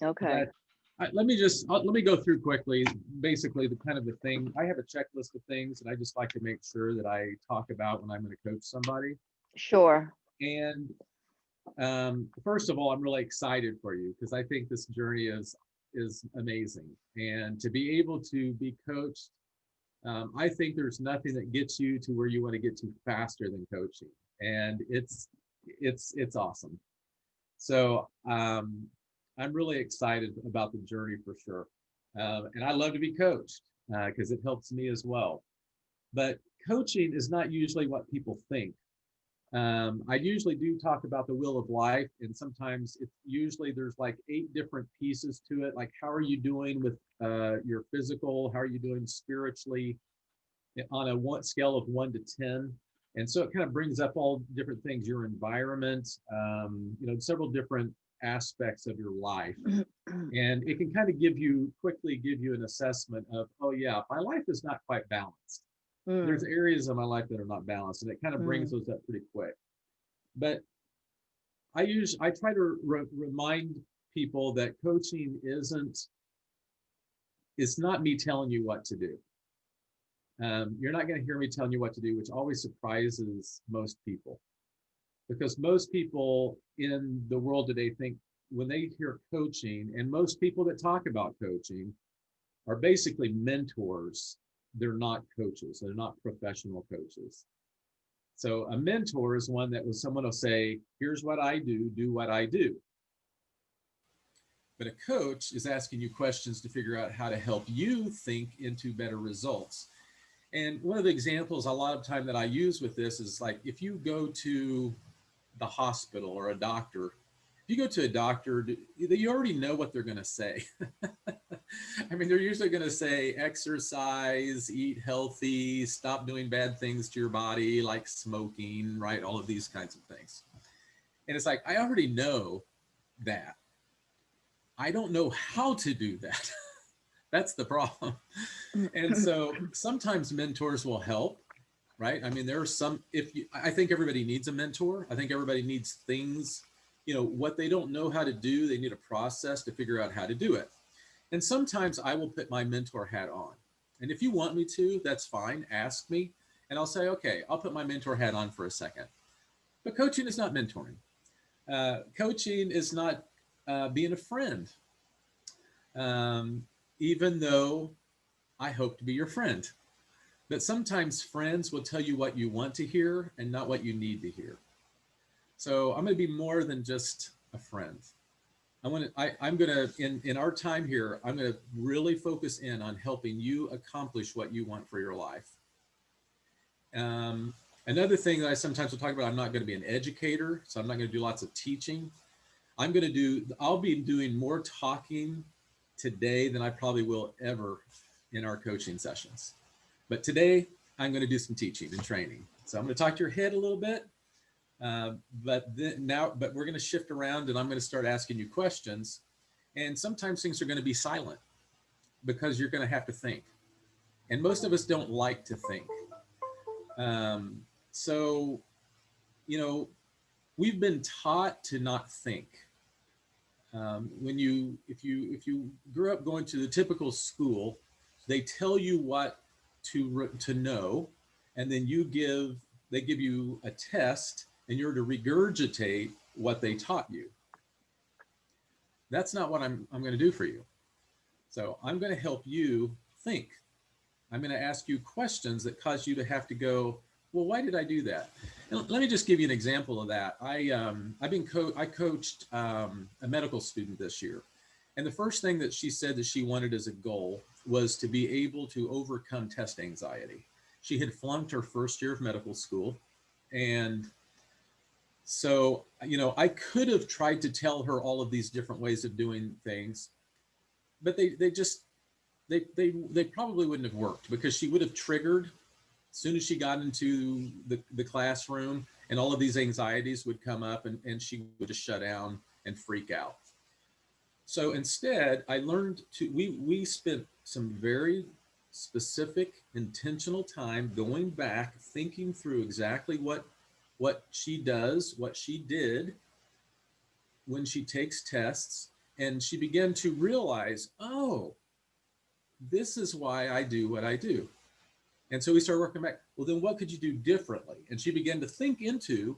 Okay. But let me go through quickly, basically the kind of the thing. I have a checklist of things that I just like to make sure that I talk about when I'm going to coach somebody. Sure. And first of all, I'm really excited for you because I think this journey is amazing, and to be able to be coached, I think there's nothing that gets you to where you want to get to faster than coaching, and it's awesome. So I'm really excited about the journey for sure, and I love to be coached because it helps me as well. But coaching is not usually what people think. I usually do talk about the wheel of life, and sometimes it's usually there's like 8 different pieces to it. Like, how are you doing with your physical? How are you doing spiritually on a scale of 1 to 10? And so it kind of brings up all different things, your environment, several different aspects of your life. And it can kind of quickly give you an assessment of, oh, yeah, my life is not quite balanced. There's Mm, areas of my life that are not balanced, and it kind of brings mm, those up pretty quick. But I try to remind people that coaching isn't it's not me telling you what to do. You're not going to hear me telling you what to do, which always surprises most people, because most people in the world today think when they hear coaching, and most people that talk about coaching are basically mentors. They're not coaches. They're not professional coaches. So a mentor is one that was someone will say, here's what I do what I do. But a coach is asking you questions to figure out how to help you think into better results. And one of the examples a lot of time that I use with this is like if you go to the hospital or a doctor, if you go to a doctor, you already know what they're going to say. I mean, they're usually going to say exercise, eat healthy, stop doing bad things to your body, like smoking, right? All of these kinds of things. And it's like, I already know that. I don't know how to do that. That's the problem. And so sometimes mentors will help, right? I mean, there are some, I think everybody needs a mentor. I think everybody needs things, what they don't know how to do, they need a process to figure out how to do it. And sometimes I will put my mentor hat on. And if you want me to, that's fine. Ask me. And I'll say, okay, I'll put my mentor hat on for a second. But coaching is not mentoring. Coaching is not being a friend, um, even though I hope to be your friend. But sometimes friends will tell you what you want to hear and not what you need to hear. So I'm going to be more than just a friend. I'm going to, in our time here, I'm going to really focus in on helping you accomplish what you want for your life. Um, Another thing that I sometimes will talk about, I'm not going to be an educator, so I'm not going to do lots of teaching. I'll be doing more talking today than I probably will ever in our coaching sessions. But today, I'm going to do some teaching and training. So I'm going to talk to your head a little bit, but we're going to shift around, and I'm going to start asking you questions. And sometimes things are going to be silent because you're going to have to think. And most of us don't like to think. So, you know, we've been taught to not think. If you grew up going to the typical school, they tell you what to know, and then they give you a test, and you're to regurgitate what they taught you. That's not what I'm going to do for you. So I'm going to help you think. I'm going to ask you questions that cause you to have to go, well, why did I do that? And let me just give you an example of that. I coached a medical student this year, and the first thing that she said that she wanted as a goal was to be able to overcome test anxiety. She had flunked her first year of medical school, and so I could have tried to tell her all of these different ways of doing things, but they probably wouldn't have worked because she would have triggered as soon as she got into the classroom, and all of these anxieties would come up, and she would just shut down and freak out. So instead, I learned we spent some very specific intentional time going back thinking through exactly what she does, what she did when she takes tests, And she began to realize, oh, this is why I do what I do. And so we started working back. Well, then what could you do differently? And she began to think into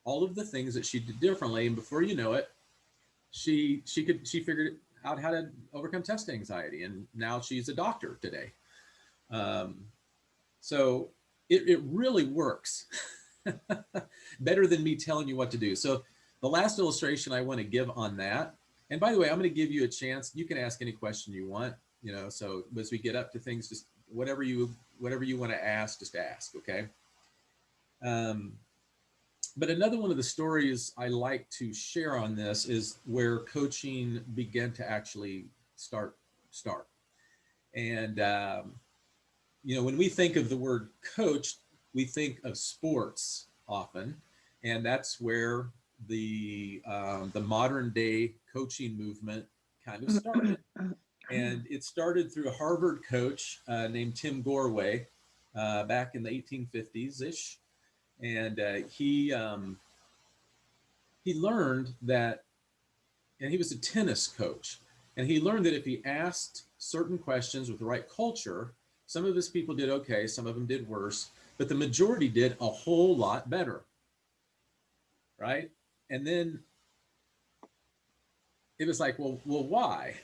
all of the things that she did differently. And before you know it, she figured out how to overcome test anxiety. And now she's a doctor today. Um, so it really works better than me telling you what to do. So the last illustration I want to give on that, and by the way, I'm going to give you a chance. You can ask any question you want, so as we get up to things, just whatever you want to ask, just ask. Okay. But another one of the stories I like to share on this is where coaching began to actually start. And, when we think of the word coach, we think of sports often, and that's where the modern day coaching movement kind of started. And it started through a Harvard coach named Tim Gorway back in the 1850s-ish. And he learned that, and he was a tennis coach, and he learned that if he asked certain questions with the right culture, some of his people did okay, some of them did worse, but the majority did a whole lot better, right? And then it was like, well, why,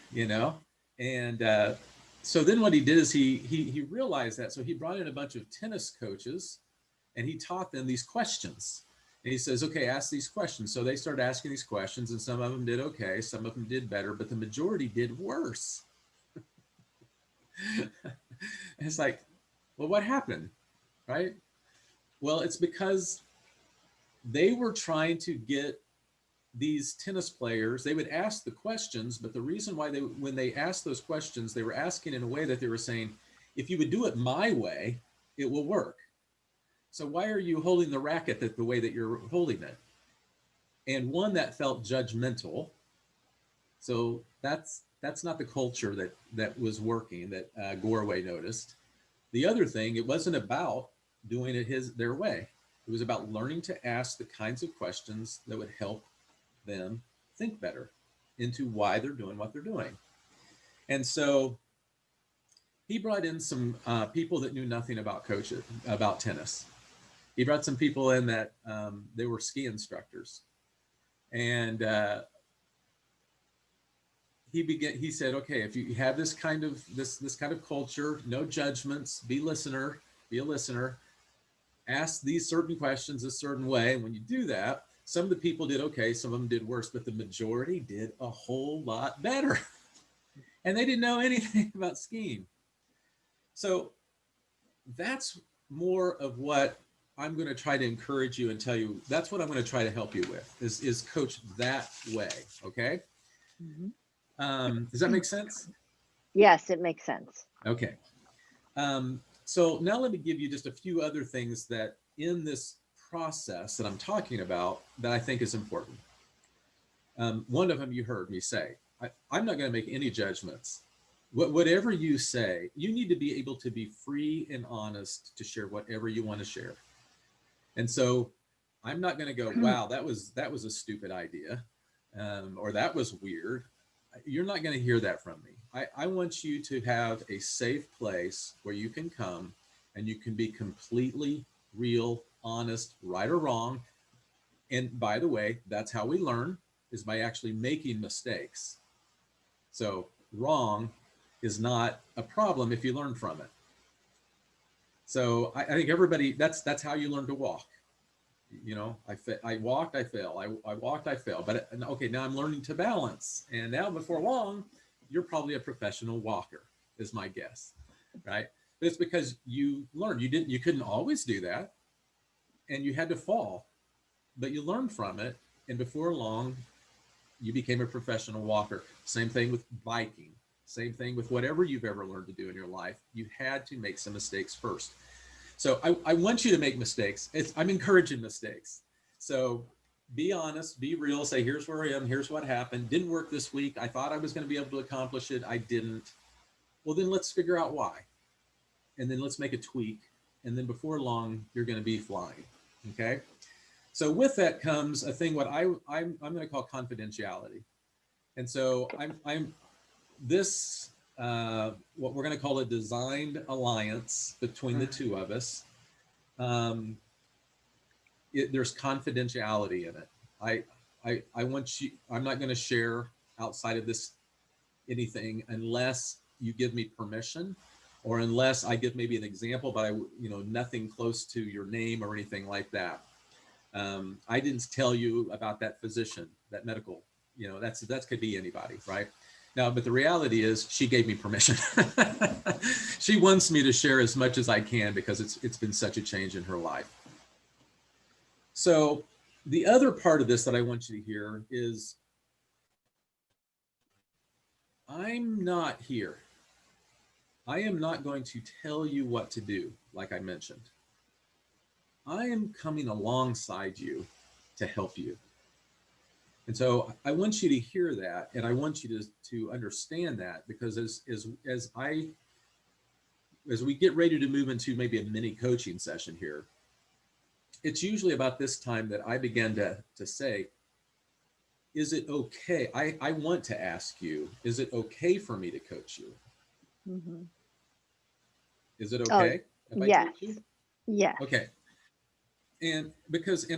And so then what he did is he realized that, so he brought in a bunch of tennis coaches, and he taught them these questions. And he says, okay, ask these questions. So they started asking these questions, and some of them did okay, some of them did better, but the majority did worse. And it's like, well, what happened, right? Well, it's because they were trying to get these tennis players, they would ask the questions, but the reason why when they asked those questions, they were asking in a way that they were saying, if you would do it my way, it will work. So why are you holding the racket the way that you're holding it? And one that felt judgmental. So that's not the culture that was working, that Gorway noticed. The other thing, it wasn't about doing it their way. It was about learning to ask the kinds of questions that would help them think better into why they're doing what they're doing. And so he brought in some people that knew nothing about tennis. He brought some people in that they were ski instructors. And he said, okay, if you have this kind of culture, no judgments, be a listener, ask these certain questions a certain way. And when you do that, some of the people did okay, some of them did worse, but the majority did a whole lot better. And they didn't know anything about skiing. So that's more of what I'm going to try to encourage you and tell you. That's what I'm going to try to help you with is coach that way. Okay. Mm-hmm. Does that make sense? Yes, it makes sense. Okay. So now let me give you just a few other things that in this process that I'm talking about that I think is important. One of them you heard me say, I'm not going to make any judgments. Whatever you say, you need to be able to be free and honest to share whatever you want to share. And so I'm not going to go, wow, that was a stupid idea, or that was weird. You're not going to hear that from me. I want you to have a safe place where you can come and you can be completely real, honest, right or wrong. And by the way, that's how we learn, is by actually making mistakes. So wrong is not a problem if you learn from it. So I think everybody, that's how you learn to walk. I walked, I fell. I walked, I fell. But okay, now I'm learning to balance. And now before long, you're probably a professional walker, is my guess, right? But it's because you learned. You couldn't always do that, and you had to fall, but you learned from it, and before long, you became a professional walker. Same thing with biking. Same thing with whatever you've ever learned to do in your life. You had to make some mistakes first. So I want you to make mistakes. I'm encouraging mistakes. So be honest, be real, say, here's where I am, here's what happened. Didn't work this week. I thought I was going to be able to accomplish it. I didn't. Well, then let's figure out why. And then let's make a tweak. And then before long, you're going to be flying. Okay? So with that comes a thing what I'm going to call confidentiality. And so I'm this, what we're going to call a designed alliance between the two of us. Um, there's confidentiality in it. I want you, I'm not going to share outside of this anything unless you give me permission, or unless I give maybe an example, but nothing close to your name or anything like that. I didn't tell you about that physician, that medical, that could be anybody, right? Now, but the reality is she gave me permission. She wants me to share as much as I can because it's been such a change in her life. So the other part of this that I want you to hear is I'm not here. I am not going to tell you what to do, like I mentioned. I am coming alongside you to help you. And so I want you to hear that, and I want you to understand that, because as we get ready to move into maybe a mini coaching session here, it's usually about this time that I begin to say, is it okay? I want to ask you, is it okay for me to coach you? Mm-hmm. Is it Oh, okay if I yes. coach you? Yes. Okay. And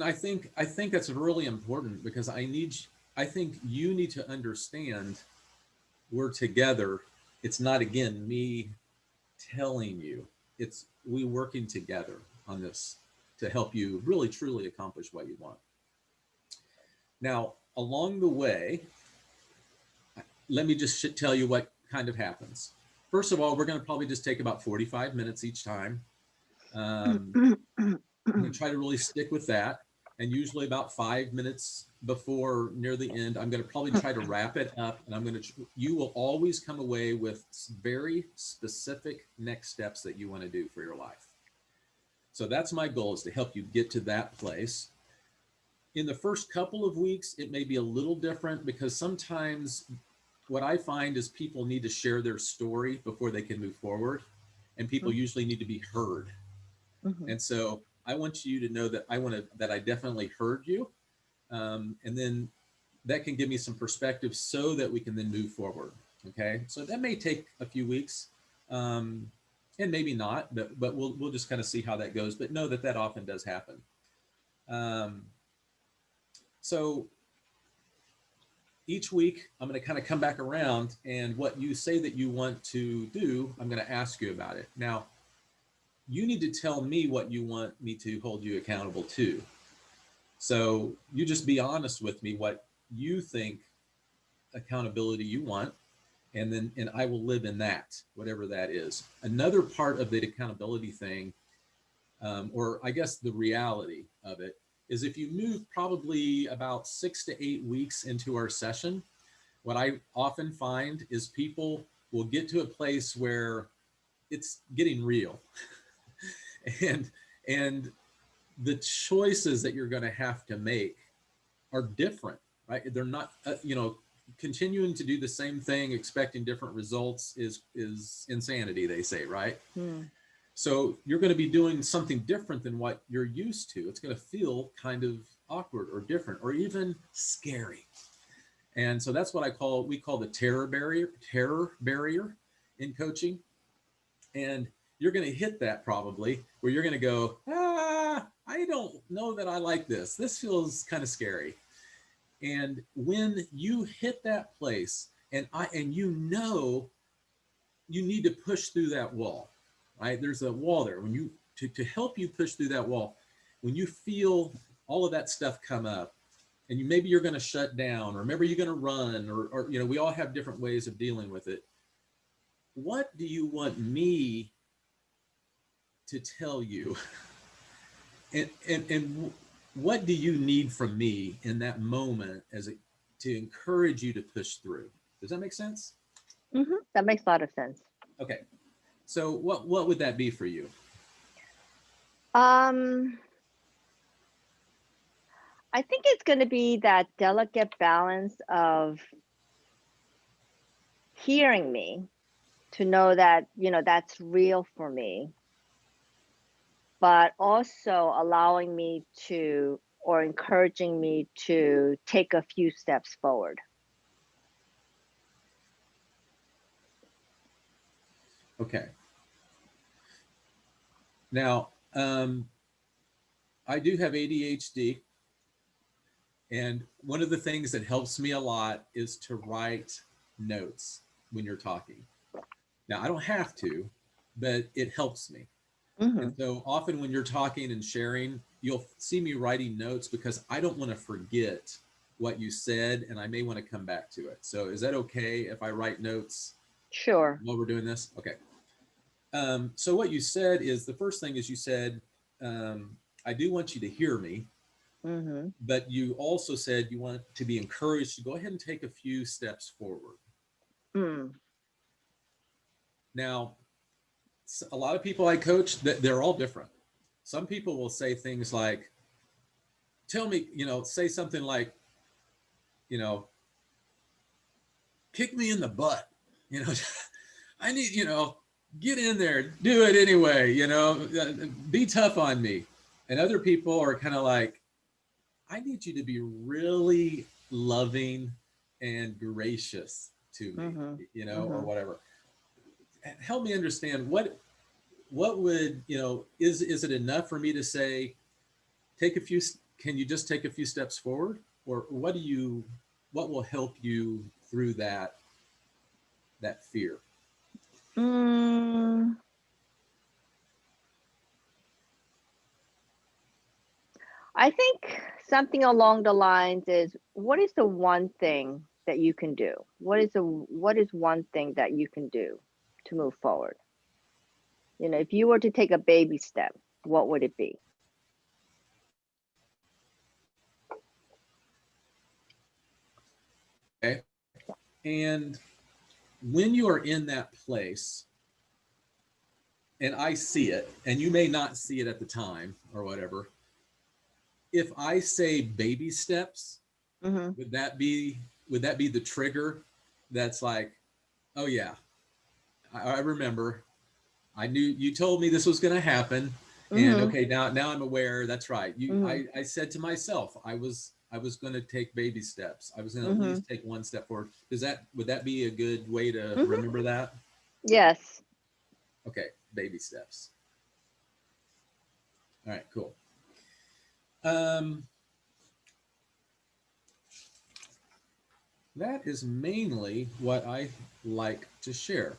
I think that's really important, because I think you need to understand we're together. It's not, again, me telling you, it's we working together on this to help you really truly accomplish what you want. Now, along the way, let me just tell you what kind of happens. First of all, we're going to probably just take about 45 minutes each time. I'm going to try to really stick with that. And usually about 5 minutes before near the end, I'm going to probably try to wrap it up. And you will always come away with very specific next steps that you want to do for your life. So that's my goal, is to help you get to that place. In the first couple of weeks, it may be a little different, because sometimes what I find is people need to share their story before they can move forward. And people usually need to be heard. Mm-hmm. And so I want you to know that I definitely heard you. And then that can give me some perspective so that we can then move forward. Okay. So that may take a few weeks, and maybe not, but we'll just kind of see how that goes. But know that often does happen. So each week I'm going to kind of come back around, and what you say that you want to do, I'm going to ask you about it. Now, you need to tell me what you want me to hold you accountable to. So you just be honest with me what you think accountability you want, and I will live in that, whatever that is. Another part of the accountability thing, or I guess the reality of it, is if you move probably about 6 to 8 weeks into our session, what I often find is people will get to a place where it's getting real. and the choices that you're going to have to make are different, right? They're not, continuing to do the same thing, expecting different results is insanity, they say, right? So you're going to be doing something different than what you're used to. It's going to feel kind of awkward or different or even scary. And so that's what we call the terror barrier in coaching. And you're going to hit that probably, where you're going to go, I don't know that I like this. This feels kind of scary. And when you hit that place, and you need to push through that wall, right? There's a wall there. When to help you push through that wall, when you feel all of that stuff come up, and maybe you're going to shut down, or maybe you're going to run, or we all have different ways of dealing with it. What do you want me to tell you? and what do you need from me in that moment to encourage you to push through? Does that make sense? Mm-hmm. That makes a lot of sense. Okay. So what would that be for you? I think it's going to be that delicate balance of hearing me, to know that, that's real for me, but also allowing me to, or encouraging me to take a few steps forward. Okay. Now, I do have ADHD, and one of the things that helps me a lot is to write notes when you're talking. Now, I don't have to, but it helps me. And Mm-hmm. so often when you're talking and sharing, you'll see me writing notes because I don't want to forget what you said and I may want to come back to it. So is that okay if I write notes Sure. while we're doing this? Okay. So what you said is the first thing is you said, I do want you to hear me, Mm-hmm. but you also said you want to be encouraged to go ahead and take a few steps forward. Mm. Now, a lot of people I coach, they're all different. Some people will say things like, tell me, say something like, you know, kick me in the butt, you know, I need, get in there, do it anyway, be tough on me. And other people are kind of like, I need you to be really loving and gracious to me, Mm-hmm. or Mm-hmm. whatever. Help me understand what would, is it enough for me to say, take a few, can you just take a few steps forward? Or what will help you through that fear? Mm. I think something along the lines is, what is the one thing that you can do? What is one thing that you can do to move forward? If you were to take a baby step, what would it be? Okay. And when you are in that place, and I see it, and you may not see it at the time or whatever, if I say baby steps, Mm-hmm. would that be the trigger that's like, oh yeah, I remember. I knew you told me this was going to happen, and Mm-hmm. okay, now I'm aware. That's right. Mm-hmm. I said to myself, I was going to take baby steps. I was going to at Mm-hmm. least take one step forward. Would that be a good way to Mm-hmm. remember that? Yes. Okay, baby steps. All right, cool. Um, that is mainly what I like to share.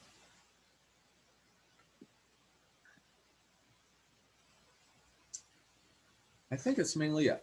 I think it's mainly it.